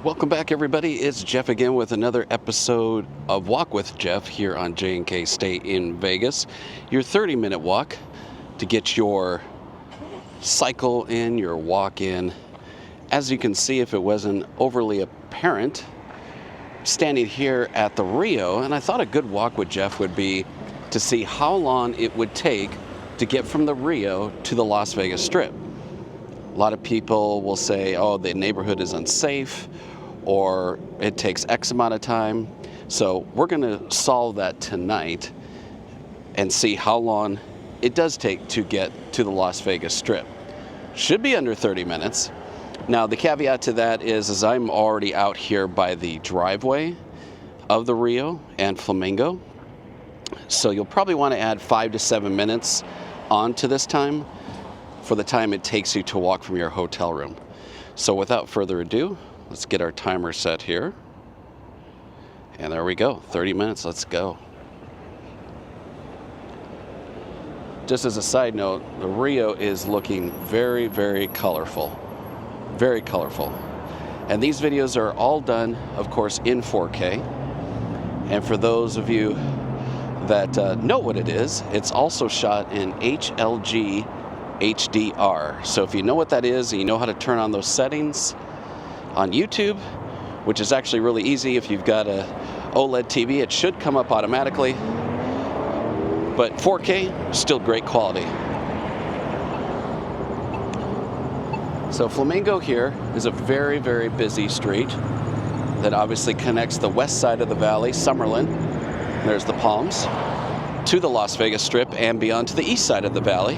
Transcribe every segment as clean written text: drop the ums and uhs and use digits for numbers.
Welcome back, everybody. It's Jeff again with another episode of Walk with Jeff here on J&K Stay in Vegas. Your 30-minute walk to get your cycle in, your walk in. As you can see, if it wasn't overly apparent, standing here at the Rio, and I thought a good walk with Jeff would be to see how long it would take to get from the Rio to the Las Vegas Strip. A lot of people will say, oh, the neighborhood is unsafe, or it takes X amount of time. So we're going to solve that tonight and see how long it does take to get to the Las Vegas Strip. Should be under 30 minutes. Now, the caveat to that is I'm already out here by the driveway of the Rio and Flamingo. So you'll probably want to add 5 to 7 minutes onto this time for the time it takes you to walk from your hotel room. So without further ado, let's get our timer set here. And there we go, 30 minutes, let's go. Just as a side note, the Rio is looking very, very colorful. Very colorful. And these videos are all done, of course, in 4K. And for those of you that know what it is, it's also shot in HLG HDR. So if you know what that is and you know how to turn on those settings on YouTube, which is actually really easy if you've got a OLED TV, it should come up automatically. But 4K, still great quality. So Flamingo here is a very, very busy street that obviously connects the west side of the valley, Summerlin, there's the Palms, to the Las Vegas Strip and beyond to the east side of the valley.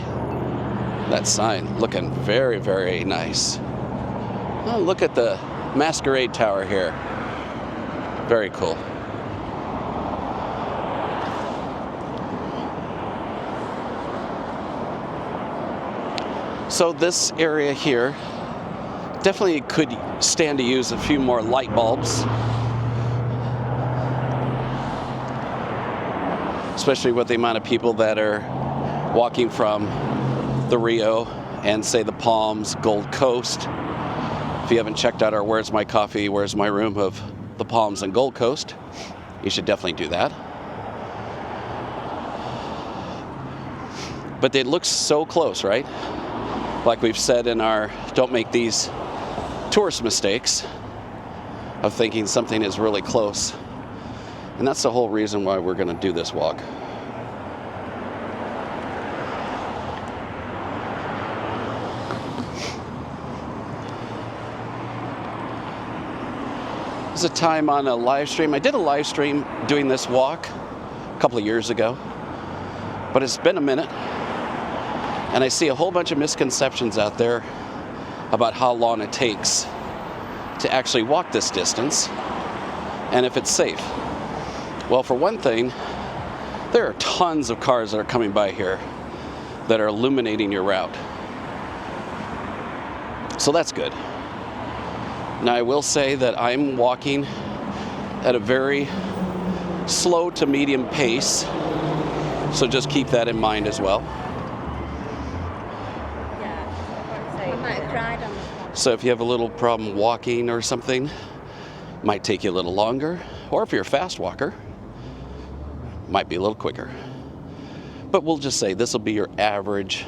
That sign looking very, very nice. Oh, look at the Masquerade Tower here. Very cool. So this area here definitely could stand to use a few more light bulbs, especially with the amount of people that are walking from the Rio and say the Palms, Gold Coast. If you haven't checked out our Where's My Coffee, Where's My Room of the Palms and Gold Coast, you should definitely do that. But it looks so close, right? Like we've said in our don't make these tourist mistakes of thinking something is really close. And that's the whole reason why we're going to do this walk. There's a time on a live stream. I did a live stream doing this walk a couple of years ago, but it's been a minute. And I see a whole bunch of misconceptions out there about how long it takes to actually walk this distance and if it's safe. Well, for one thing, there are tons of cars that are coming by here that are illuminating your route. So that's good. Now, I will say that I'm walking at a very slow to medium pace, so just keep that in mind as well. So if you have a little problem walking or something, it might take you a little longer, or if you're a fast walker, it might be a little quicker. But we'll just say this will be your average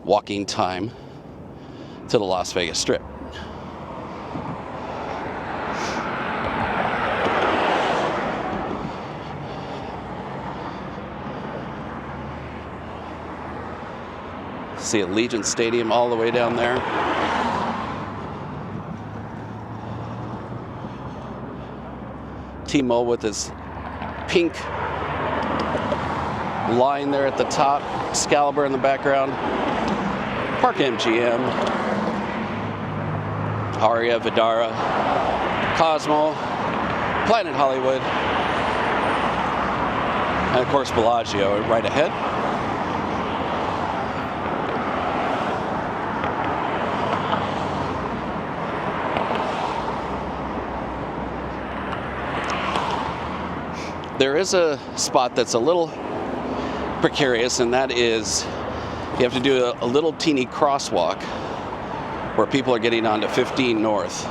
walking time to the Las Vegas Strip. See Allegiant Stadium all the way down there. T-Mobile with his pink line there at the top. Excalibur in the background. Park MGM. Aria, Vidara, Cosmo, Planet Hollywood, and of course Bellagio right ahead. There is a spot that's a little precarious, and that is you have to do a little teeny crosswalk where people are getting onto 15 North.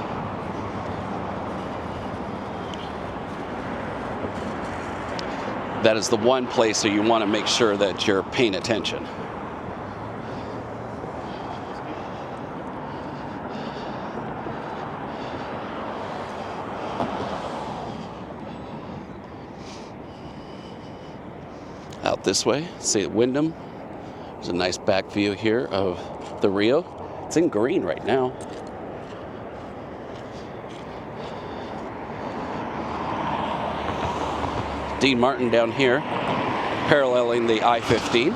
that is the one place that you want to make sure that you're paying attention. Out this way, see Wyndham. There's a nice back view here of the Rio. It's in green right now. Dean Martin down here, paralleling the I-15.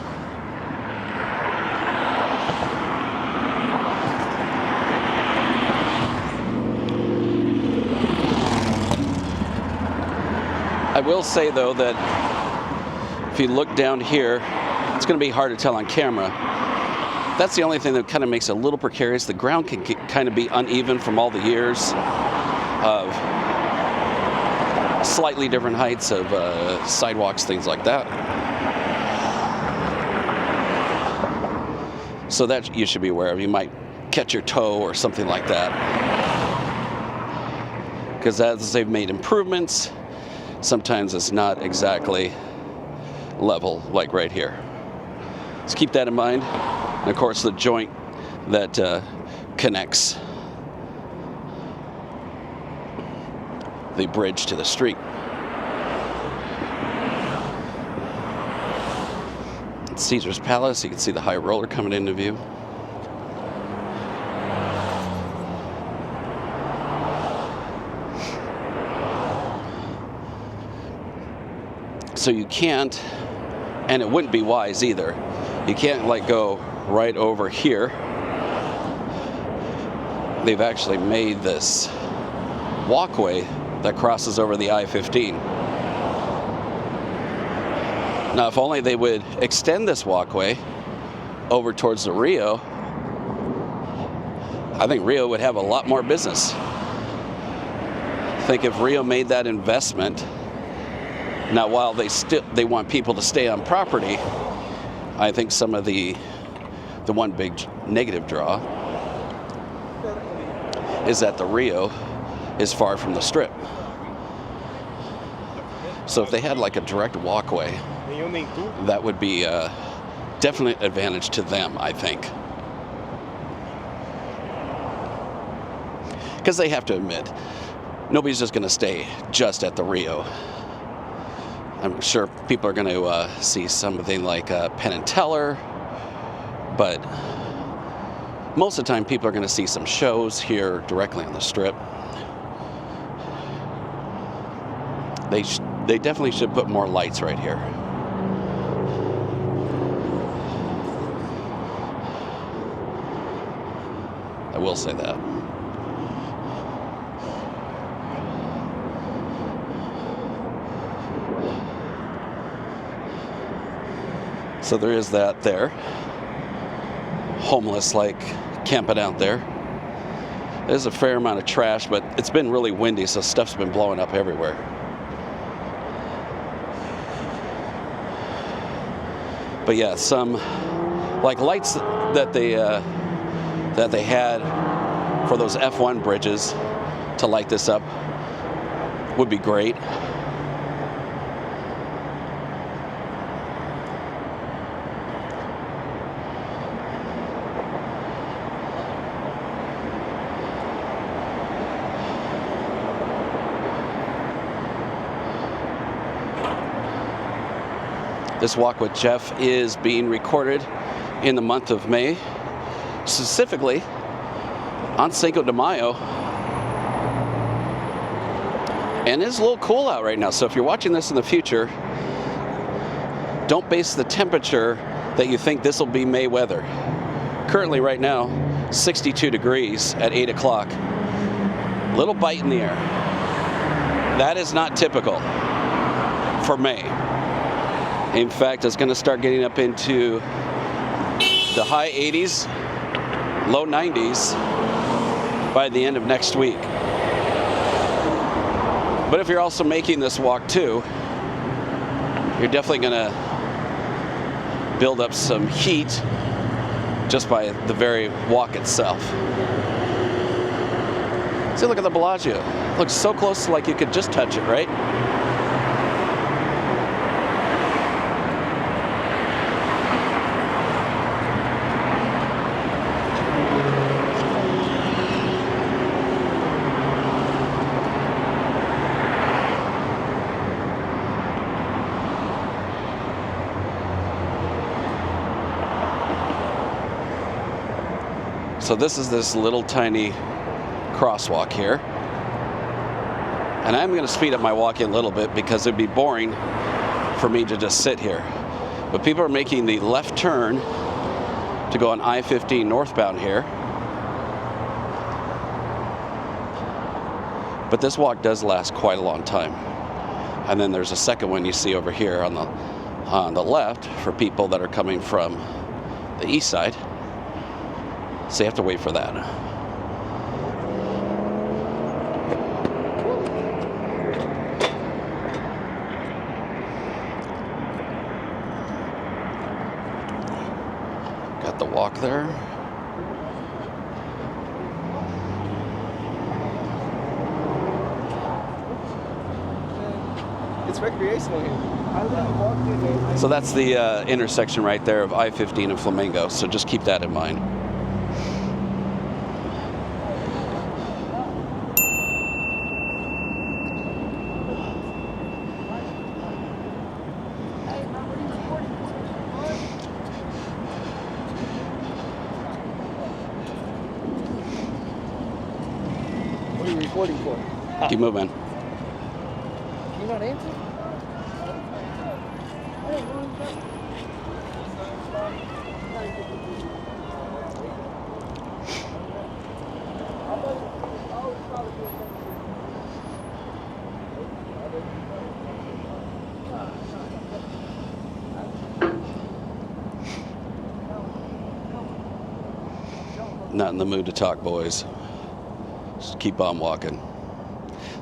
I will say though that if you look down here, it's going to be hard to tell on camera. That's the only thing that kind of makes it a little precarious. The ground can kind of be uneven from all the years of slightly different heights of sidewalks, things like that. So that you should be aware of. You might catch your toe or something like that. Because as they've made improvements, sometimes it's not exactly level like right here. Let's keep that in mind. And of course the joint that connects the bridge to the street. It's Caesar's Palace. You can see the high roller coming into view. So you can't, and it wouldn't be wise either, you can't like go right over here. They've actually made this walkway that crosses over the I-15. Now, if only they would extend this walkway over towards the Rio, I think Rio would have a lot more business. I think if Rio made that investment, now while they want people to stay on property, I think some of the one big negative draw is that the Rio is far from the Strip. So if they had like a direct walkway, that would be definitely an advantage to them, I think. Because they have to admit, nobody's just going to stay just at the Rio. I'm sure people are going to see something like Penn and Teller, but most of the time people are going to see some shows here directly on the Strip. They definitely should put more lights right here. I will say that. So there is that there. Homeless like camping out there. There's a fair amount of trash, but it's been really windy, so stuff's been blowing up everywhere. But yeah, some like lights that they had for those F1 bridges to light this up would be great. This Walk with Jeff is being recorded in the month of May, specifically on Cinco de Mayo. And it's a little cool out right now, so if you're watching this in the future, don't base the temperature that you think this will be May weather. Currently right now, 62 degrees at 8 o'clock. Little bite in the air. That is not typical for May. In fact, it's going to start getting up into the high 80s, low 90s by the end of next week. But if you're also making this walk too, you're definitely going to build up some heat just by the very walk itself. See, look at the Bellagio. It looks so close, like you could just touch it, right? So this is this little tiny crosswalk here. And I'm going to speed up my walking a little bit because it'd be boring for me to just sit here. But people are making the left turn to go on I-15 northbound here. But this walk does last quite a long time. And then there's a second one you see over here on the left for people that are coming from the east side. So you have to wait for that. Got the walk there. It's recreational here. I literally walked in there. So that's the intersection right there of I-15 and Flamingo. So just keep that in mind. What are you recording for? Keep moving. You not answering? Not in the mood to talk, boys. Just keep on walking.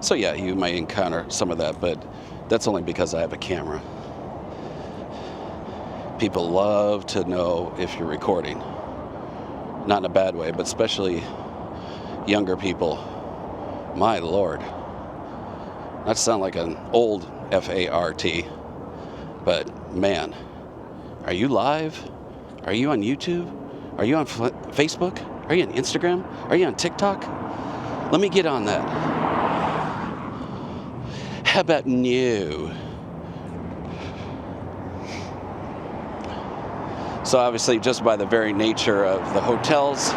So yeah, you might encounter some of that, but that's only because I have a camera. People love to know if you're recording. Not in a bad way, but especially younger people. My Lord. Not to sound like an old F-A-R-T, but man, are you live? Are you on YouTube? Are you on Facebook? Are you on Instagram? Are you on TikTok? Let me get on that. How about no? So obviously, just by the very nature of the hotels,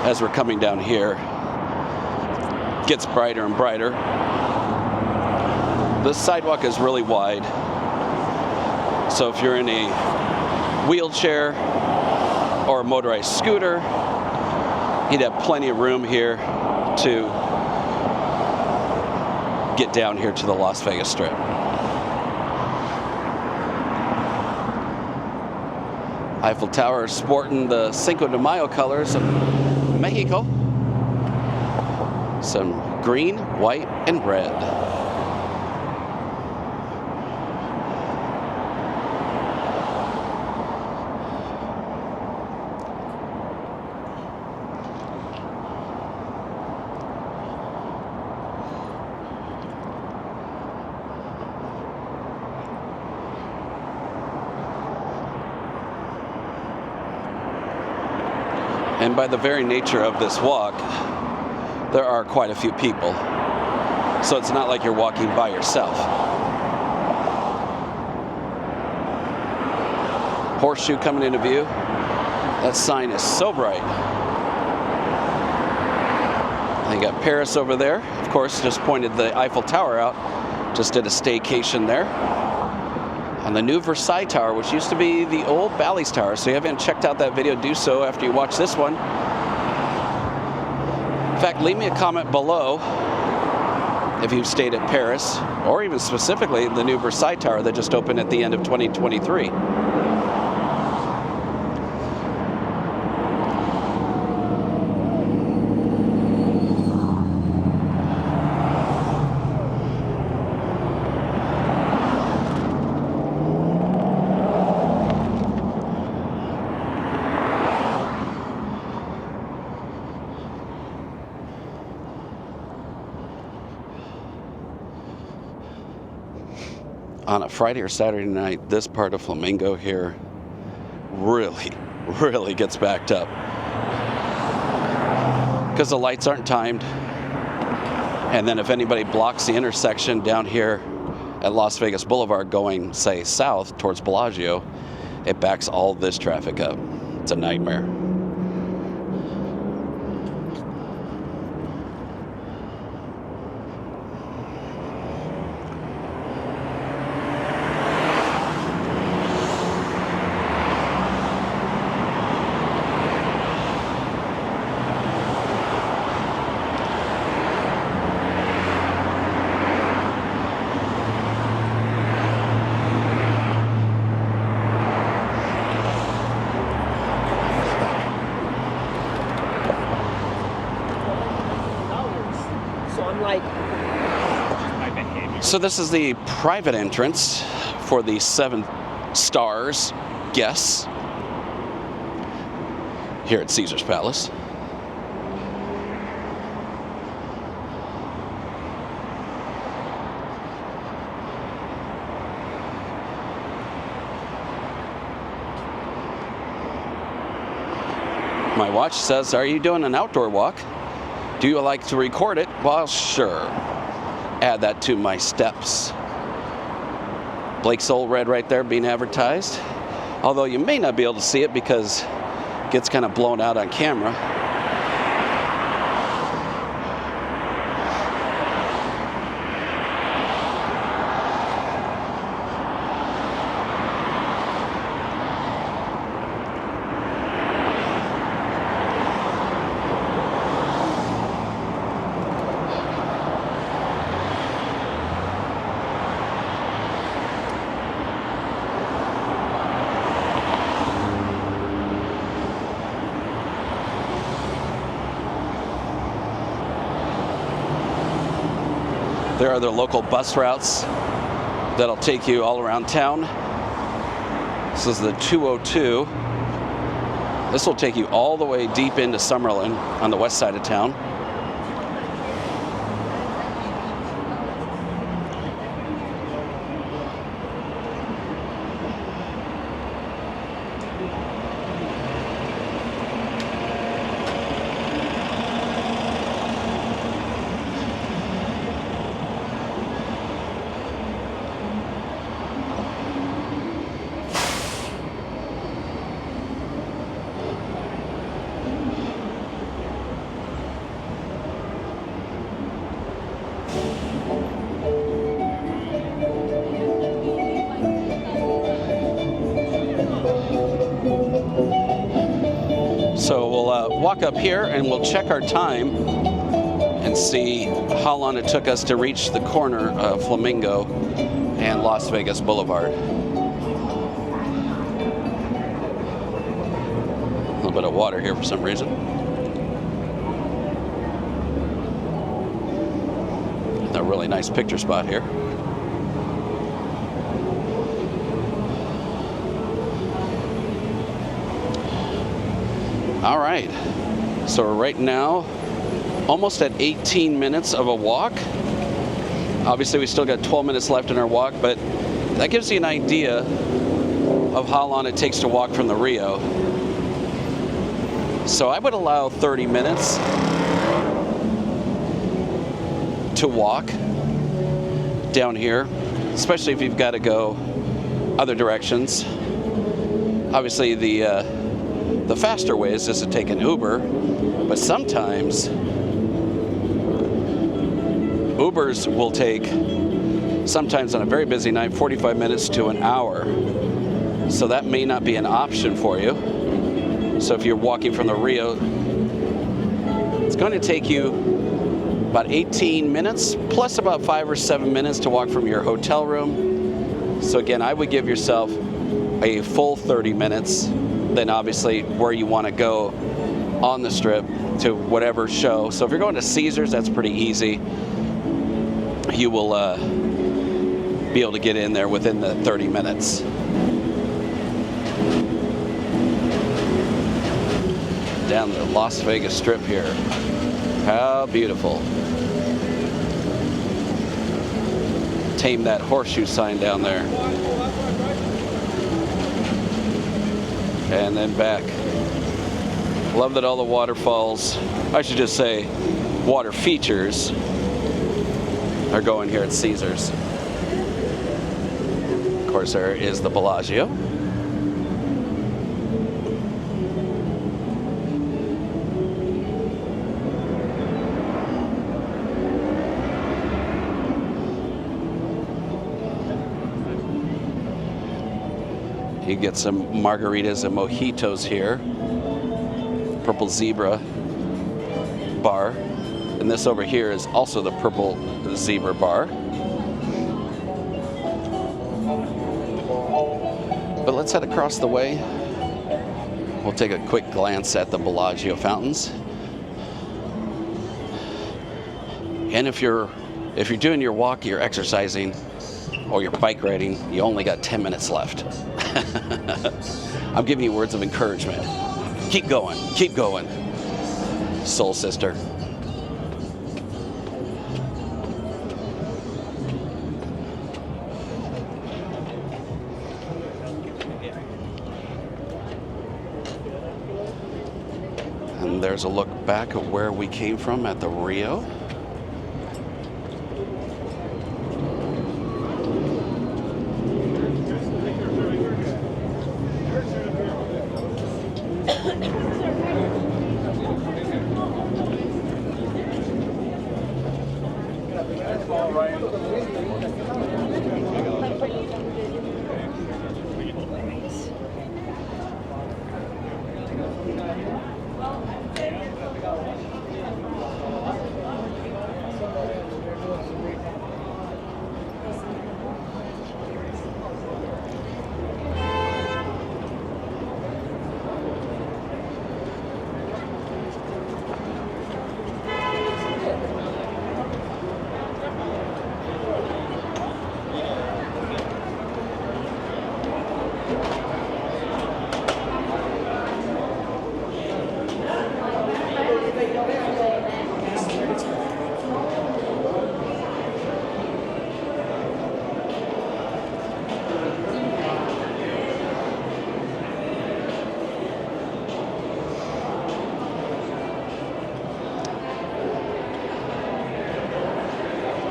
as we're coming down here, it gets brighter and brighter. The sidewalk is really wide. So if you're in a wheelchair or a motorized scooter, you'd have plenty of room here to get down here to the Las Vegas Strip. Eiffel Tower sporting the Cinco de Mayo colors of Mexico. Some green, white, and red. And by the very nature of this walk, there are quite a few people. So it's not like you're walking by yourself. Horseshoe coming into view. That sign is so bright. You got Paris over there. Of course, just pointed the Eiffel Tower out. Just did a staycation there. On the new Versailles Tower, which used to be the old Bally's Tower. So if you haven't checked out that video, do so after you watch this one. In fact, leave me a comment below if you've stayed at Paris, or even specifically the new Versailles Tower that just opened at the end of 2023. On a Friday or Saturday night, this part of Flamingo here really gets backed up because the lights aren't timed. And then if anybody blocks the intersection down here at Las Vegas Boulevard going, say, south towards Bellagio, it backs all this traffic up. It's a nightmare. I'm like. So this is the private entrance for the 7 stars guests here at Caesar's Palace. My watch says, "Are you doing an outdoor walk? Do you like to record it?" Well, sure. Add that to my steps. Blake's Old Red right there being advertised. Although you may not be able to see it because it gets kind of blown out on camera. There are the local bus routes that'll take you all around town. This is the 202. This will take you all the way deep into Summerlin on the west side of town. So we'll walk up here and we'll check our time and see how long it took us to reach the corner of Flamingo and Las Vegas Boulevard. A little bit of water here for some reason. A really nice picture spot here. All right, so we're right now almost at 18 minutes of a walk. Obviously we still got 12 minutes left in our walk, but that gives you an idea of how long it takes to walk from the Rio. So I would allow 30 minutes to walk down here, especially if you've got to go other directions. Obviously the faster way is just to take an Uber, but sometimes Ubers will take, sometimes on a very busy night, 45 minutes to an hour. So that may not be an option for you. So if you're walking from the Rio, it's going to take you about 18 minutes, plus about 5 or 7 minutes to walk from your hotel room. So again, I would give yourself a full 30 minutes. Then obviously where you want to go on the strip to whatever show. So if you're going to Caesars, that's pretty easy. You will be able to get in there within the 30 minutes. Down the Las Vegas Strip here. How beautiful. Tame that horseshoe sign down there. And then back. Love that all the waterfalls, I should just say water features, are going here at Caesars. Of course, there is the Bellagio. You get some margaritas and mojitos here. Purple Zebra bar. And this over here is also the Purple Zebra bar. But let's head across the way. We'll take a quick glance at the Bellagio fountains. And if you're doing your walk, you're exercising, or you're bike riding, you only got 10 minutes left. I'm giving you words of encouragement. Keep going, soul sister. And there's a look back at where we came from at the Rio.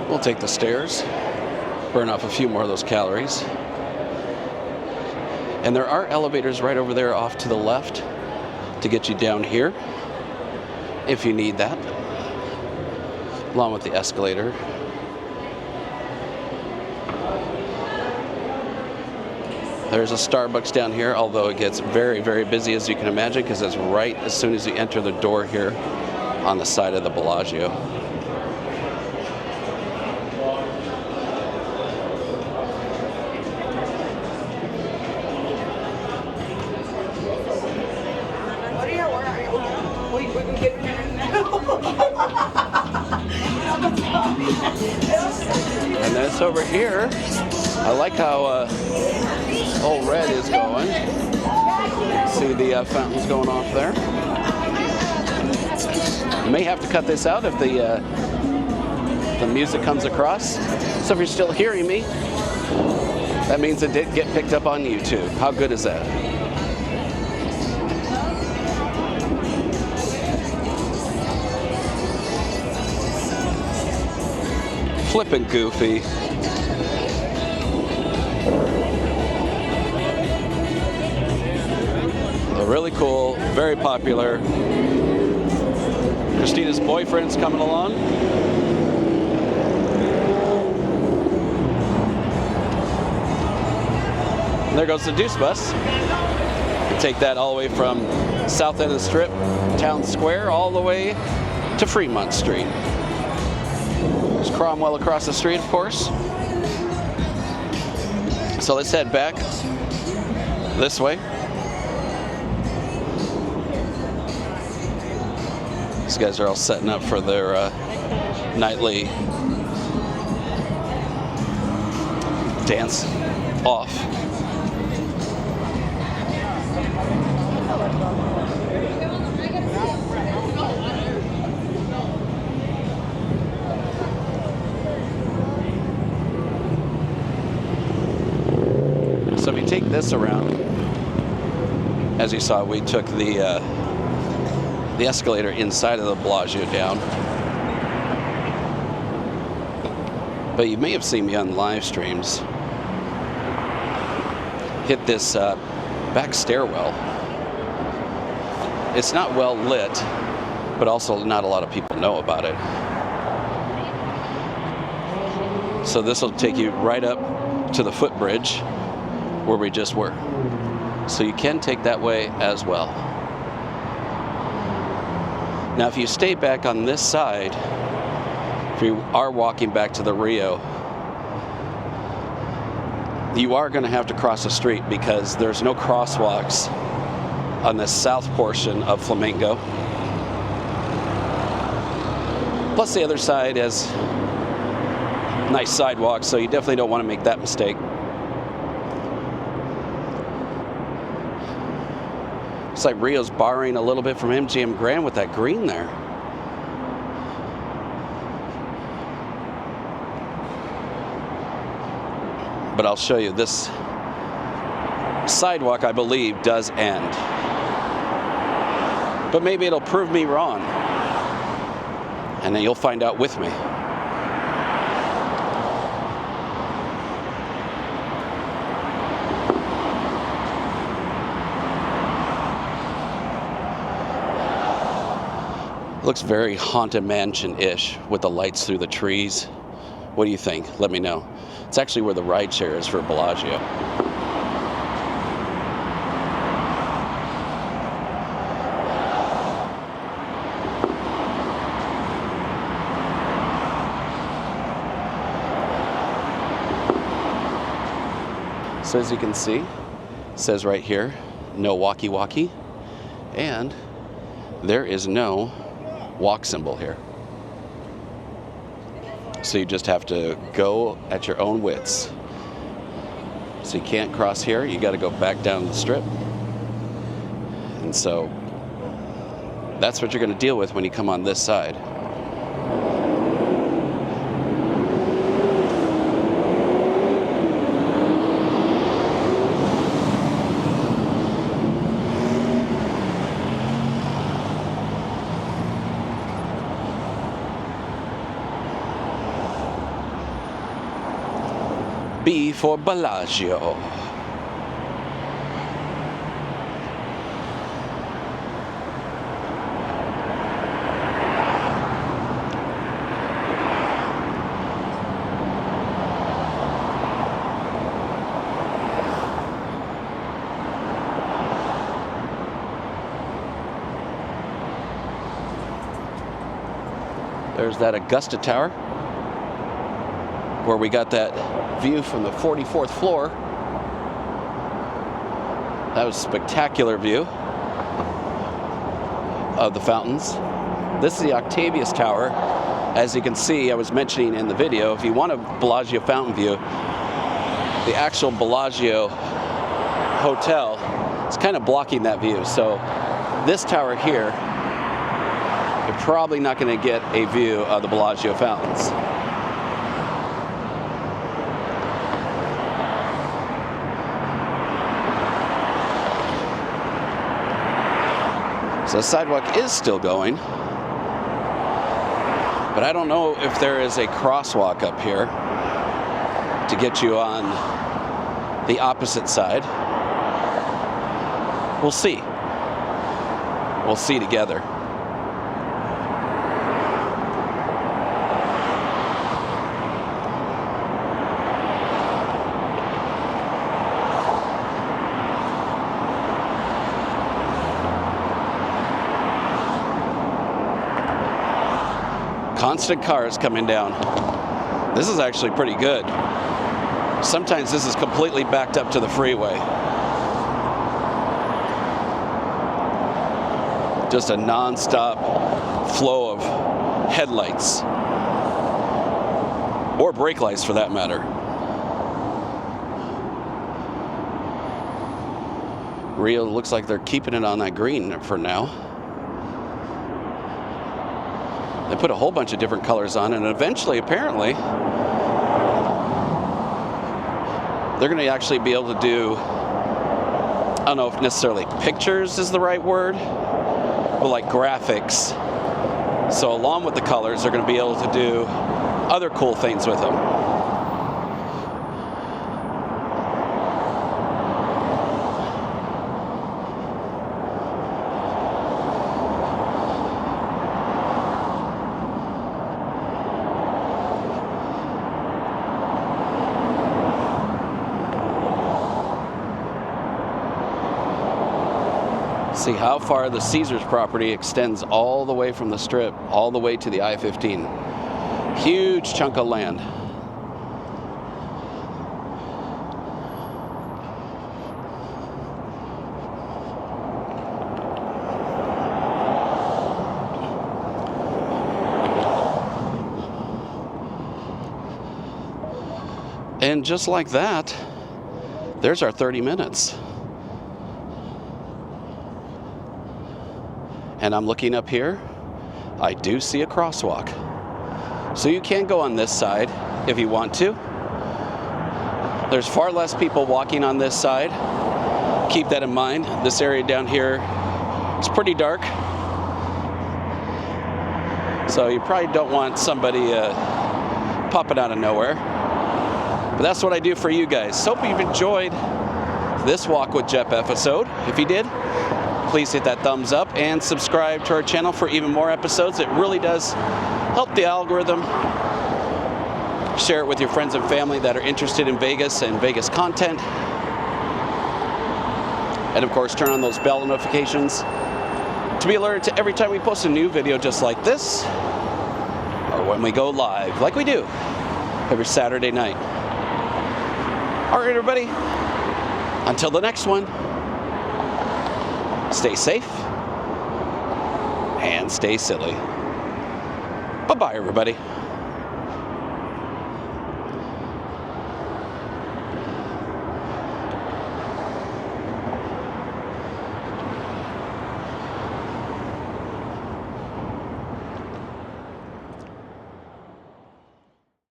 We'll take the stairs, burn off a few more of those calories. And there are elevators right over there off to the left to get you down here if you need that, along with the escalator. There's a Starbucks down here, although it gets very, very busy, as you can imagine, because it's right as soon as you enter the door here on the side of the Bellagio. And this over here, I like how old red is going. See the fountains going off there. You may have to cut this out if the music comes across. So if you're still hearing me, that means it did get picked up on YouTube. How good is that? Flippin' goofy. They're really cool, very popular. Christina's boyfriend's coming along. And there goes the Deuce bus. You take that all the way from south end of the Strip, Town Square, all the way to Fremont Street. There's Cromwell across the street, of course. So let's head back this way. These guys are all setting up for their nightly dance off. So if you take this around, as you saw, we took the escalator inside of the Bellagio down. But you may have seen me on live streams hit this back stairwell. It's not well lit, but also not a lot of people know about it. So this will take you right up to the footbridge where we just were. So you can take that way as well. Now if you stay back on this side, if you are walking back to the Rio, you are going to have to cross the street because there's no crosswalks on the south portion of Flamingo. Plus the other side has nice sidewalks, so you definitely don't want to make that mistake. Looks like Rio's borrowing a little bit from MGM Grand with that green there. But I'll show you, this sidewalk, I believe, does end. But maybe it'll prove me wrong. And then you'll find out with me. Looks very Haunted Mansion-ish with the lights through the trees. What do you think? Let me know. It's actually where the ride share is for Bellagio. So as you can see, it says right here, no walkie-walkie, and there is no walk symbol here. So you just have to go at your own wits. So you can't cross here, you got to go back down the strip. And so that's what you're going to deal with when you come on this side. B for Bellagio. There's that Augusta Tower, where we got that view from the 44th floor. That was a spectacular view of the fountains. This is the Octavius Tower. As you can see, I was mentioning in the video, if you want a Bellagio fountain view, the actual Bellagio Hotel is kind of blocking that view. So this tower here, you're probably not going to get a view of the Bellagio fountains. So the sidewalk is still going, but I don't know if there is a crosswalk up here to get you on the opposite side. We'll see. We'll see together. Constant cars coming down. This is actually pretty good. Sometimes this is completely backed up to the freeway. Just a non-stop flow of headlights. Or brake lights for that matter. Rio looks like they're keeping it on that green for now. They put a whole bunch of different colors on, and eventually, apparently, they're going to actually be able to do, I don't know if necessarily pictures is the right word, but like graphics. So along with the colors, they're going to be able to do other cool things with them. See how far the Caesars property extends all the way from the Strip, all the way to the I-15. Huge chunk of land. And just like that, there's our 30 minutes. And I'm looking up here, I do see a crosswalk. So you can go on this side if you want to. There's far less people walking on this side. Keep that in mind. This area down here is pretty dark. So you probably don't want somebody popping out of nowhere. But that's what I do for you guys. So hope you've enjoyed this Walk with Jeff episode. If you did, please hit that thumbs up and subscribe to our channel for even more episodes. It really does help the algorithm. Share it with your friends and family that are interested in Vegas and Vegas content. And of course, turn on those bell notifications to be alerted to every time we post a new video just like this, or when we go live, like we do every Saturday night. All right, everybody, until the next one, stay safe and stay silly. Bye-bye, everybody.